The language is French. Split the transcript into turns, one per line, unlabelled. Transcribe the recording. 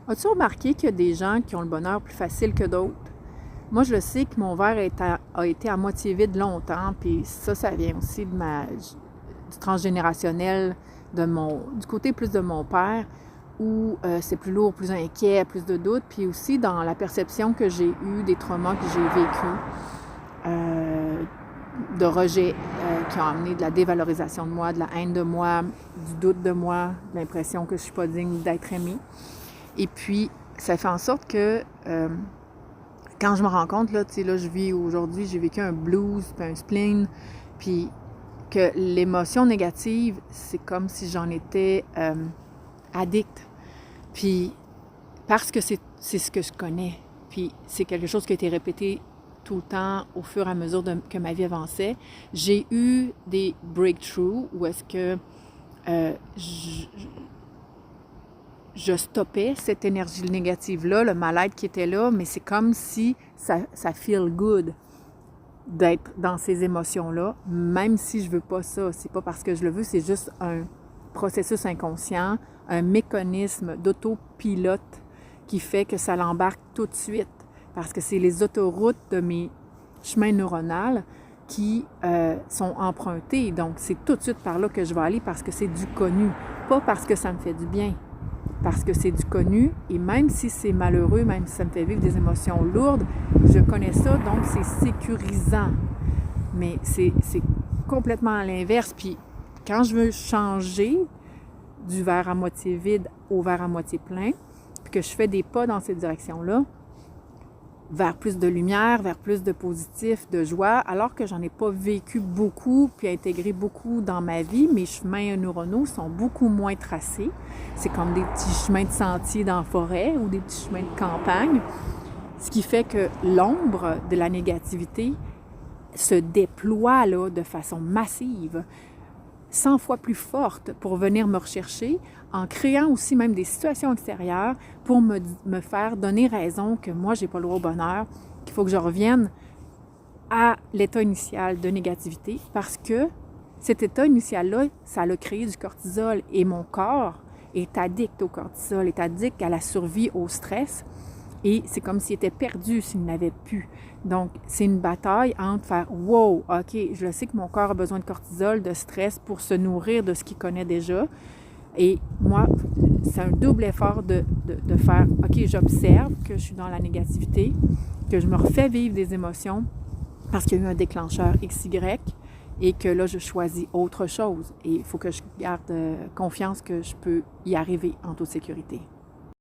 As-tu remarqué qu'il y a des gens qui ont le bonheur plus facile que d'autres? Moi, je le sais que mon verre a été à moitié vide longtemps, puis ça vient aussi du transgénérationnel, du côté plus de mon père, où c'est plus lourd, plus inquiet, plus de doutes, puis aussi dans la perception que j'ai eue des traumas que j'ai vécus, de rejet qui ont amené de la dévalorisation de moi, de la haine de moi, du doute de moi, de l'impression que je ne suis pas digne d'être aimée. Et puis, ça fait en sorte que quand je me rends compte, là, je vis aujourd'hui, j'ai vécu un blues, puis un spleen, puis que l'émotion négative, c'est comme si j'en étais addict. Puis, parce que c'est ce que je connais, puis c'est quelque chose qui a été répété tout le temps au fur et à mesure que ma vie avançait, j'ai eu des breakthroughs où est-ce que je stoppais cette énergie négative-là, le mal-être qui était là, mais c'est comme si ça feel good d'être dans ces émotions-là, même si je veux pas ça. C'est pas parce que je le veux, c'est juste un processus inconscient, un mécanisme d'autopilote qui fait que ça l'embarque tout de suite. Parce que c'est les autoroutes de mes chemins neuronaux qui sont empruntés. Donc, c'est tout de suite par là que je vais aller parce que c'est du connu, pas parce que ça me fait du bien. Parce que c'est du connu, et même si c'est malheureux, même si ça me fait vivre des émotions lourdes, je connais ça, donc c'est sécurisant. Mais c'est complètement à l'inverse. Puis quand je veux changer du verre à moitié vide au verre à moitié plein, puis que je fais des pas dans cette direction-là, vers plus de lumière, vers plus de positif, de joie, alors que j'en ai pas vécu beaucoup puis intégré beaucoup dans ma vie. Mes chemins neuronaux sont beaucoup moins tracés. C'est comme des petits chemins de sentier dans la forêt ou des petits chemins de campagne, ce qui fait que l'ombre de la négativité se déploie là, de façon massive, 100 fois plus forte pour venir me rechercher, en créant aussi même des situations extérieures pour me faire donner raison que moi, j'ai pas le droit au bonheur, qu'il faut que je revienne à l'état initial de négativité parce que cet état initial-là, ça a créé du cortisol et mon corps est addict au cortisol, est addict à la survie, au stress et c'est comme s'il était perdu s'il n'avait plus. Donc, c'est une bataille entre faire « Wow, OK, je sais que mon corps a besoin de cortisol, de stress pour se nourrir de ce qu'il connaît déjà. » Et moi, c'est un double effort de faire « OK, j'observe que je suis dans la négativité, que je me refais vivre des émotions parce qu'il y a eu un déclencheur XY et que là, je choisis autre chose. Et il faut que je garde confiance que je peux y arriver en toute sécurité. »